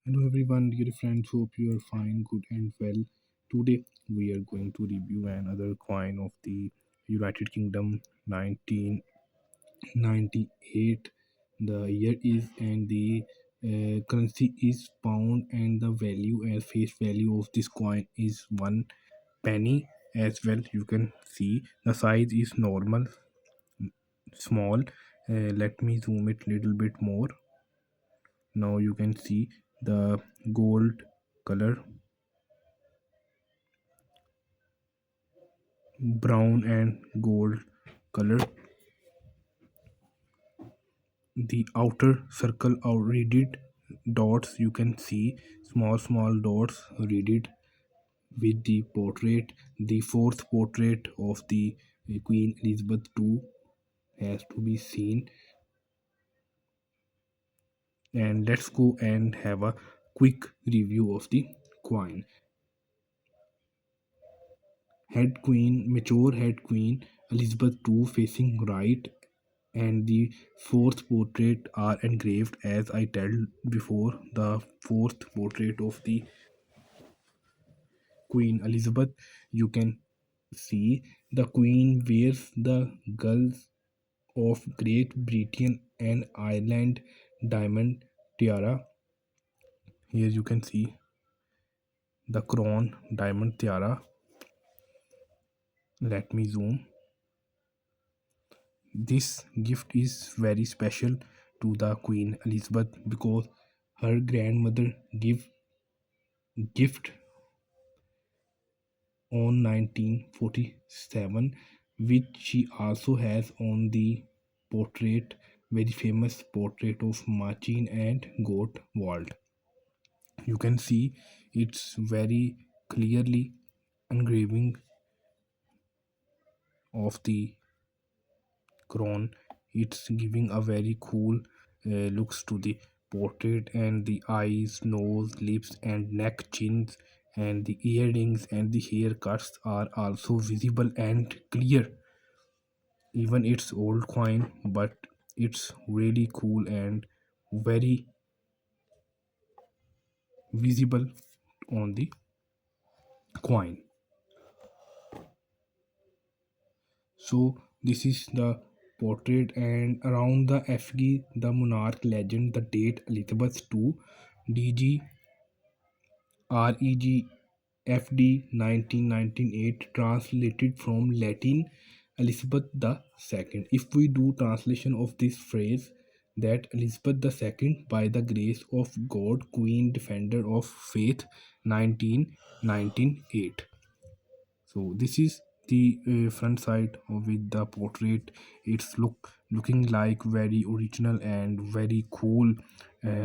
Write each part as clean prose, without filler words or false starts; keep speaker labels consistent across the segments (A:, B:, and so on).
A: Hello everyone, dear friends. Hope you are fine, good and well. Today we are going to review another coin of the United Kingdom 1998. The year is and the currency is pound and the value as face value of this coin is 1 penny as well. You can see the size is normal, small. Let me zoom it little bit more. Now you can see the gold color, brown and gold color. The outer circle are readed dots. You can see small dots readed with the portrait. The fourth portrait of the Queen Elizabeth II has to be seen. And let's go and have a quick review of the coin. Head Queen, mature head Queen Elizabeth II facing right, and the fourth portrait are engraved as I told before. The fourth portrait of the Queen Elizabeth, you can see the Queen wears the Gulls of Great Britain and Ireland diamond tiara. Here you can see the crown diamond tiara. Let me zoom. This gift is very special to the Queen Elizabeth because her grandmother give gift on 1947, which she also has on the portrait, very famous portrait of Machin and Goat Wald. You can see it's very clearly engraving of the crown. It's giving a very cool looks to the portrait, and the eyes, nose, lips and neck, chins and the earrings and the haircuts are also visible and clear. Even it's old coin, but it's really cool and very visible on the coin. So this is the portrait, and around the Effigy, the monarch legend, the date Elizabeth II, DG REGFD 1998, translated from Latin Elizabeth the Second. If we do translation of this phrase, that Elizabeth the Second, by the grace of God, Queen Defender of Faith, 1998. So this is the front side with the portrait. It's looking like very original and very cool.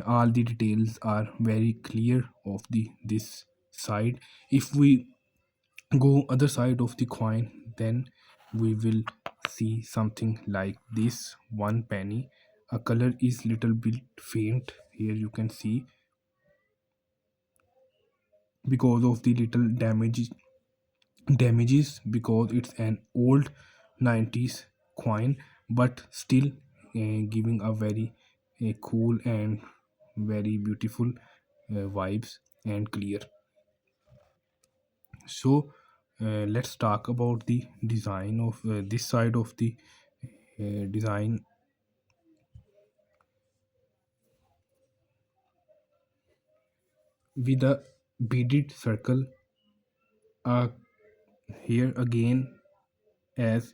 A: All the details are very clear of the this side. If we go other side of the coin, then we will see something like this 1 penny. A color is little bit faint. Here you can see because of the little damages because it's an old 90s coin, but still giving a very cool and very beautiful vibes and clear. So let's talk about the design of this side of the design with a beaded circle. Here again, as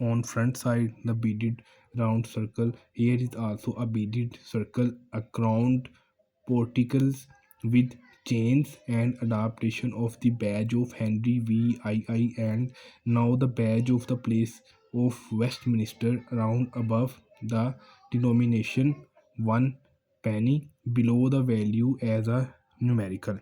A: on front side the beaded round circle, here is also a beaded circle, a crowned porticles with chains and adaptation of the badge of Henry VII, and now the badge of the place of Westminster around above the denomination 1 penny, below the value as a numerical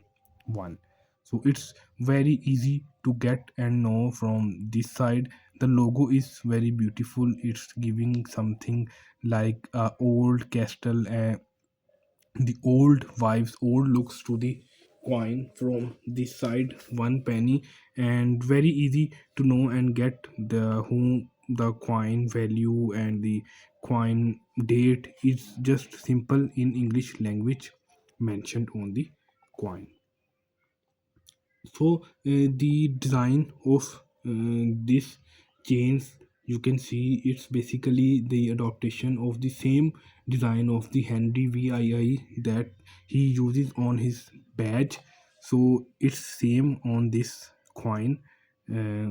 A: 1. So it's very easy to get and know from this side. The logo is very beautiful. It's giving something like a old castle, the old vibes, old looks to the coin from this side 1 penny, and very easy to know and get the coin value and the coin date is just simple in English language. mentioned on the coin. So the design of this chains, you can see it's basically the adaptation of the same design of the Henry VII that he uses on his badge. So it's same on this coin, uh,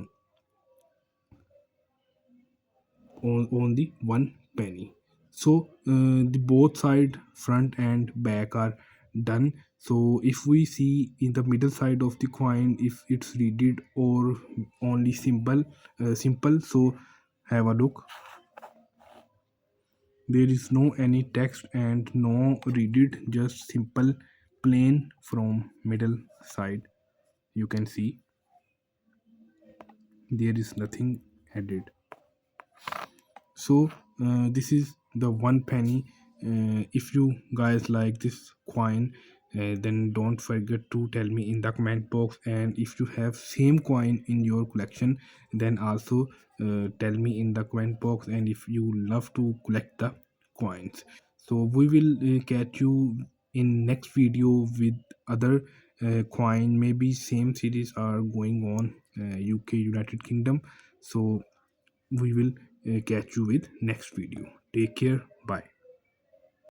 A: on the one penny. So the both side, front and back, are done. So if we see in the middle side of the coin, if it's readed or only simple, so have a look. There is no any text and no readed, just simple plain from middle side. You can see there is nothing added. So this is the one penny. If you guys like this coin, then don't forget to tell me in the comment box. And if you have same coin in your collection, then also tell me in the comment box. And if you love to collect the coins, so we will catch you in next video with other coin. Maybe same series are going on UK, United Kingdom. So we will catch you with next video. Take care. Bye.